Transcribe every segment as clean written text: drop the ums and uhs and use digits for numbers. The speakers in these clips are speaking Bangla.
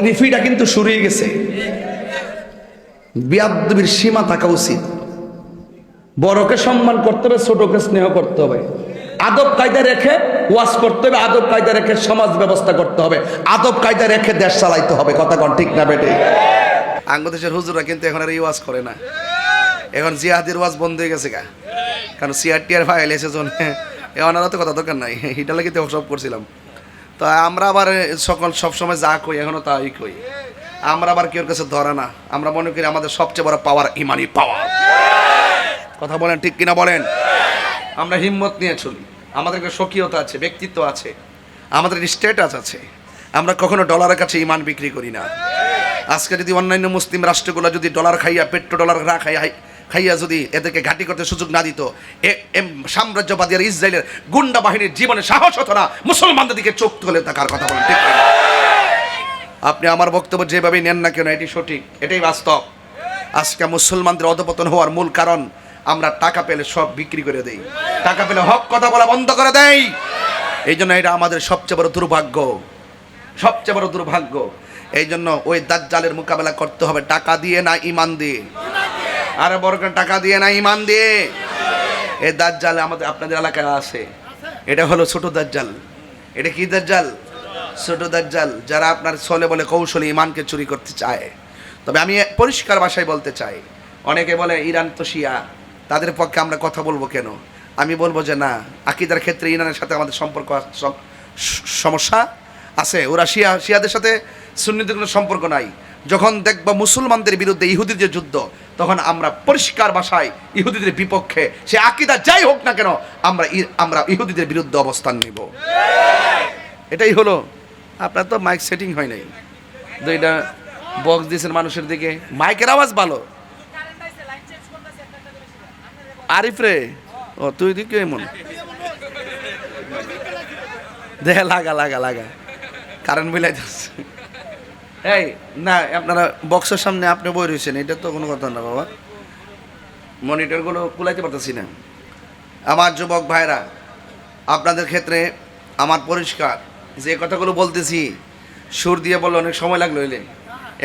রিফিটা কিন্তু শুরু হয়ে গেছে। বিয়াদবির সীমা থাকা উচিত। বড়কে সম্মান করতে হবে, ছোটকে স্নেহ করতে হবে, আদব কায়দা রেখে ওয়াজ করতে হবে, আদব কায়দা রেখে সমাজ ব্যবস্থা করতে হবে, আদব কায়দা রেখে দেশ চালাইতে হবে। কথা কোন ঠিক না বেটে? বাংলাদেশের হুজুররা কিন্তু এখন আর এই ওয়াজ করে না। এখন জিহাদের ওয়াজ বন্ধ হয়ে গেছে গা, কারণ সিআরটিআর ফাইল এসে জন্য এখন আর তো কথা দরকার নাই। এটা লাগে তো সব করছিলাম। তো আমরা আবার সবসময় যা কই এখনো তাই কই। আমরা আবার কেউ কাছে ধরে না। আমরা মনে করি আমাদের সবচেয়ে বড় পাওয়ার ইমানি পাওয়ার। কথা বলেন ঠিক কিনা বলেন? আমরা হিম্মত নিয়ে চলি। আমাদের একটা স্বকীয়তা আছে, ব্যক্তিত্ব আছে, আমাদের স্ট্যাটাস আছে। আমরা কখনো ডলারের কাছে ইমান বিক্রি করি না। আজকে যদি অন্যান্য মুসলিম রাষ্ট্রগুলো যদি ডলার খাইয়া, পেট্রো ডলার না খাইয়া যদি এদেরকে ঘাঁটি করতে সুযোগ না দিত, সাম্রাজ্যবাদী আর ইসরায়েলের গুন্ডা বাহিনীর জীবনে সাহস হতো না মুসলমানদের দিকে চোখ তুলে থাকার। কথা বলেন ঠিক কিনা? আপনি আমার বক্তব্য যেভাবে নেন না কেন, এটি সঠিক, এটাই বাস্তব। আজকে মুসলমানদের অধপতন হওয়ার মূল কারণ আমরা টাকা পেলে সব বিক্রি করে দেই, টাকা পেলে হক কথা বলা বন্ধ করে দেই। এই জন্য এটা আমাদের সবচেয়ে বড় দুর্ভাগ্য, সবচেয়ে বড় দুর্ভাগ্য। এই জন্য ওই দাজ্জালের মোকাবেলা করতে হবে টাকা দিয়ে না ইমান দিয়ে। আরে বড় টাকা দিয়ে না ইমান দিয়ে। এই দাজ্জাল আমাদের আপনাদের এলাকায় আছে। এটা হলো ছোট দাজ্জাল। এটা কি দাজ্জাল? ছোট দাজ্জাল, যারা আপনার ছলে বলে কৌশলে ইমানকে চুরি করতে চায়। তবে আমি পরিষ্কার ভাষায় বলতে চাই, অনেকে বলে ইরান তো শিয়া, তাদের পক্ষে আমরা কথা বলবো কেন? আমি বলবো যে না, আকীদার ক্ষেত্রে ইরানের সাথে আমাদের সম্পর্ক সমস্যা আছে। ওরা শিয়াদের সাথে সুন্নিদের কোনো সম্পর্ক নাই। যখন দেখবা মুসলমানদের বিরুদ্ধে ইহুদিদের যুদ্ধ, তখন আমরা পরিষ্কার ভাষায় ইহুদিদের বিপক্ষে, সে আকীদা যাই হোক না কেন, আমরা ইহুদিদের বিরুদ্ধে অবস্থান নিব। এটাই হলো। আপনার তো মাইক সেটিং হয় নাই, দুইটা বক্স দিয়েছেন মানুষের দিকে, মাইকের আওয়াজ ভালো। আরিফ রে, ও তুই দিকে এমন দেখে লাগা লাগা লাগা কারেন্ট বিলাই যাচ্ছে। এই না, আপনারা বক্সের সামনে আপনি বই রয়েছেন, এটা তো কোনো কথা না বাবা। মনিটরগুলো কুলাইতে পারতেছি না। আমার যুবক ভাইরা, আপনাদের ক্ষেত্রে আমার পরিষ্কার যে কথাগুলো বলতেছি, সুর দিয়ে বললে অনেক সময় লাগলো, এলে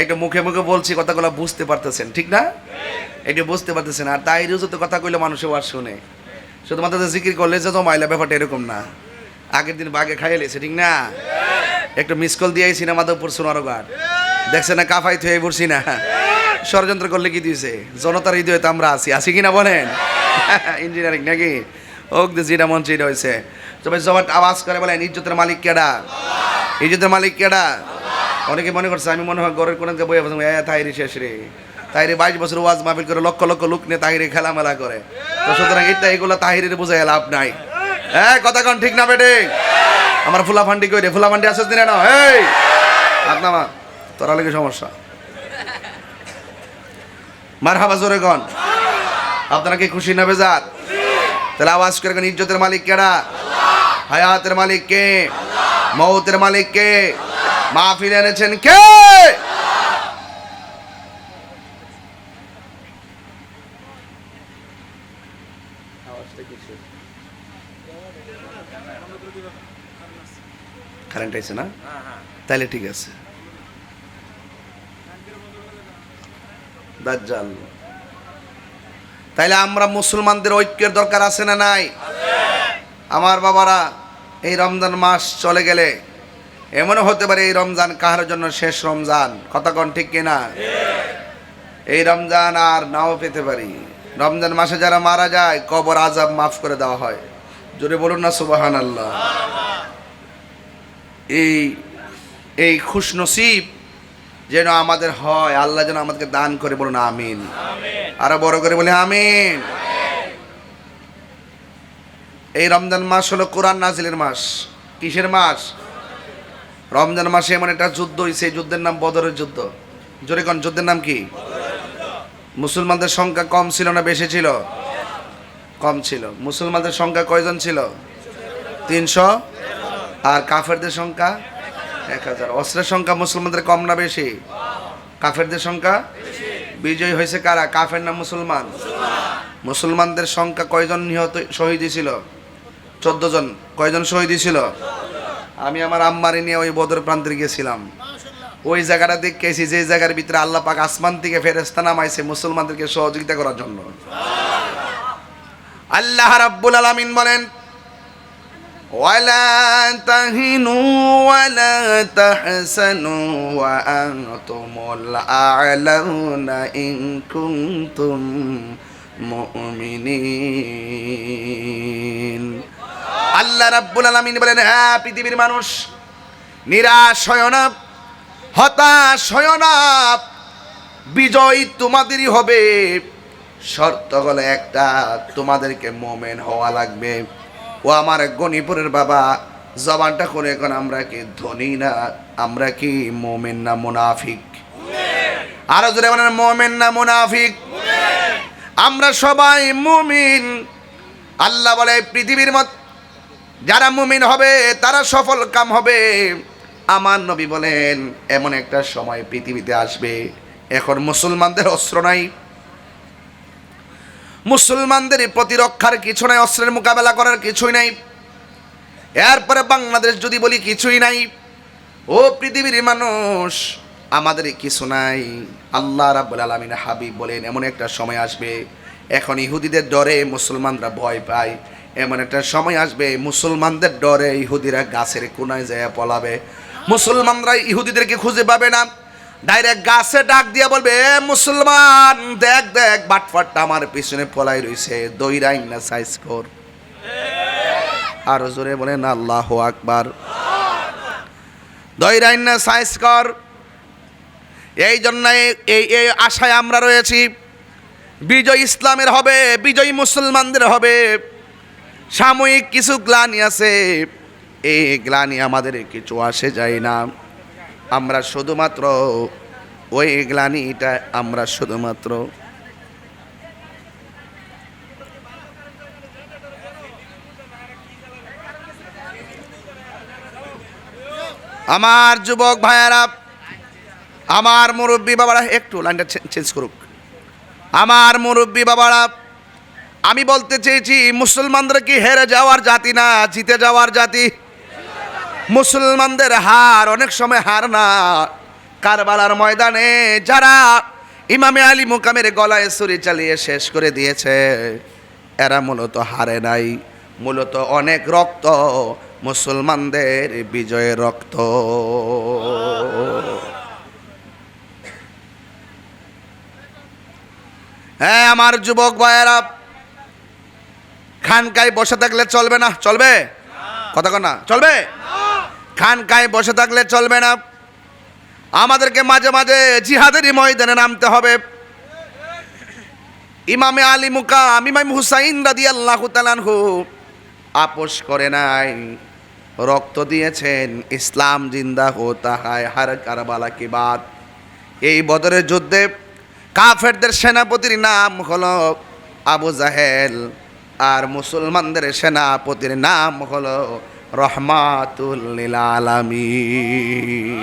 একটু মুখে মুখে বলছি, কথাগুলো বুঝতে পারতেছেন ঠিক না? একটু বুঝতে পারতেছেন। আর তাই রুজু তো কথা কইলে মানুষের ওয়াজ শুনে, শুধুমাত্র জিকির করলে যে জমাইলা, ব্যাপারটা এরকম না। আগের দিন বাগে খাইয়ে লেছে ঠিক না? একটু মিস কল দিয়েছি না মাধবপুর সোনারঘাট, দেখছে না কাফাই থুয়ে পড়ছি না, ষড়যন্ত্র করলে কি দিয়েছে? জনতার হৃদয়ে তো আমরা আছি কিনা বলেন? ইঞ্জিনিয়ারিং নাকি ওক যেটা মন সেটা হয়েছে। তবে সবার আওয়াজ করে বলেন, ইজ্জতের মালিক কেডা? ইজ্জতের মালিক কেডা? অনেকে মনে করছে আমি মনে হয় ঘরের কোন বই তাহিরি শেষ রে, তাহিরি 22 বছর ওয়াজ মাহফিল করে লক্ষ লক্ষ লোক নিয়ে তাহিরি খেলামেলা করে। তো সুতরাং এগুলো তাহিরির বোঝাই লাভ নাই। হ্যাঁ কথা কন ঠিক না বেটে? আমার ফুলাফান্ডি কই রে? ফুলাফান্ডি আসছ দিনে না? এই আপনামা তোরা লেগে সমস্যা। মারহাবা জোরে কন। আপনারা কি খুশি না বেজার? তাহলে আওয়াজ করে কোন, ইজ্জতের মালিক কেডা? হায়াতের মালিক কে? মৌতের মালিক কে? মাহফিল এনেছেন কে? কারেন্ট আছে না? তাইলে ঠিক আছে। দাজ্জাল, তাইলে আমরা মুসলমানদের ঐক্যের দরকার আছে না নাই? আমার বাবারা, এই রমজান মাস চলে গেলে এমনও হতে পারে এই রমজান কাহার জন্য শেষ রমজান। কথা কোন ঠিক কিনা? এই রমজান আর নাও পেতে পারি। রমজান মাসে যারা মারা যায়, কবর আযাব মাফ করে দেওয়া হয়। জোরে বলুন না সুবহানাল্লাহ। এই খুশনসিব যেন আমাদের হয়, আল্লাহ যেন আমাদেরকে দান করে, বলুন আমিন। আরো বড় করে বলি আমিন। এই রমজান মাস হলো কোরআন নাজিলের মাস। কিসের মাস? রমজান মাসে এমন একটা যুদ্ধ হয়েছে, যুদ্ধের নাম বদরের যুদ্ধ। জোরে কোন, যুদ্ধের নাম কি? মুসলমানদের সংখ্যা কম ছিল না বেশি ছিল? কম ছিল। মুসলমানদের সংখ্যা কয়জন ছিল? 300। আর কাফেরদের সংখ্যা 1000। অস্ত্রের সংখ্যা মুসলমানদের কম না বেশি? কাফেরদের সংখ্যা বিজয়ী হয়েছে কারা? কাফের না মুসলমান? মুসলমানদের সংখ্যা কয়জন নিহত শহীদ ছিল? 14 জন। কয়জন শহীদ ছিল? আমি আমার আম্মারে নিয়ে ওই বদর প্রান্তে গেছিলাম। ওই জায়গাটা দেখেছি যে জায়গার ভিতরে আল্লাহ পাক আসমান থেকে ফেরেশতা নামাইছে মুসলমানদেরকে সহযোগিতা করার জন্য। আল্লাহ রাব্বুল আলামিন বলেন, ওয়ালা তাহিনু ওয়ালা তাহসানু ওয়া আনতুমুল আ'লাউনা ইন কুনতুম মুমিনিন। আল্লাহ রাব্বুল আলামিন বলেন, হ্যাঁ পৃথিবীর মানুষ, নিরাশ হয় না, হতাশ হয় না, বিজয় তোমাদেরই হবে। শর্ত হলো একটা, তোমাদেরকে মুমিন হওয়া লাগবে। ও আমার গণিপুরের বাবা, জবানটা করে এখন আমরা কি ধনী না? আমরা কি মুমিন না মুনাফিক? আরো জোরে বলেন, মুমিন না মুনাফিক? আমরা সবাই মুমিন। আল্লাহ বলে পৃথিবীর মধ্যে যারা মুমিন হবে তারা সফল কাম হবে। আমার নবী বলেন এমন একটা সময় পৃথিবীতে আসবে, এখন মুসলমানদের অস্ত্র নাই, মুসলমানদের প্রতিরক্ষার কিছু নাই, অস্ত্রের মোকাবেলা করার কিছুই নাই। এরপরে বাংলাদেশ যদি বলি কিছুই নাই, ও পৃথিবীর মানুষ আমাদের কিছু নাই। আল্লাহ রাব্বুল আলামিন হাবিব বলেন এমন একটা সময় আসবে, এখন ইহুদিদের ডরে মুসলমানরা ভয় পায়। এমন একটা সময় আসবে মুসলমানদের ডরে ইহুদিরা গাছের কোনায় যায় পলাবে। মুসলমানরা ইহুদিদেরকে খুঁজে পাবে না, ডাইরেক্ট গাছে ডাক দিয়ে বলবে, এ মুসলমান দেখ দেখ বাটফাটটা আমার পিছনে পলাই রইছে, দইরাই না সাইজ কর। আরো জোরে বলেন আল্লাহু আকবার। দইরাই না সাইজ কর। এই জন্য এই আশায় আমরা রয়েছি, বিজয় ইসলামের হবে, বিজয় মুসলমানদের হবে। সাময়িক কিছু গ্লানি আছে, এই গ্লানি আমাদের কিছু আসে যায় না। আমরা শুধুমাত্র ওই গ্লানিটা আমরা শুধুমাত্র আমার যুবক ভাইয়ারা, আমার মুরব্বী বাবারা, একটু লাইনটা চেঞ্জ করুক। আমার মুরব্বী বাবারা, আমি বলতে চেয়েছি মুসলমানদের কি হেরে যাওয়ার জাতি না, জিতে যাওয়ার জাতি। মুসলমানদের হার অনেক সময় হার না। কারবালার ময়দানে যারা ইমামে আলী মুকামের গলায় ছুরি চালিয়ে শেষ করে দিয়েছে, এরা মূলত হারে নাই, মূলত অনেক রক্ত মুসলমানদের বিজয়ের রক্ত। হ্যাঁ আমার যুবক ভাইয়েরা, খানকায় বসে থাকলে চলবে না। চলবে? কথা কন না, চলবে? খানকায় বসে থাকলে চলবে না, আমাদেরকে মাঝে মাঝে জিহাদেরই ময়দানে নামতে হবে। ইমামে আলী মুকাম ইমাম হুসাইন রাদিয়াল্লাহু তাআলা আনহু আপোষ করে নাই, রক্ত দিয়েছেন। ইসলাম জিন্দা হোতা হয় হর কারবালা কি বাত। এই বদরের যুদ্ধে কাফেরদের সেনাপতির নাম হলো আবু জাহেল, আর মুসলমানদের সেনাপতির নাম হলো রহমাতুল লিল আলামিন।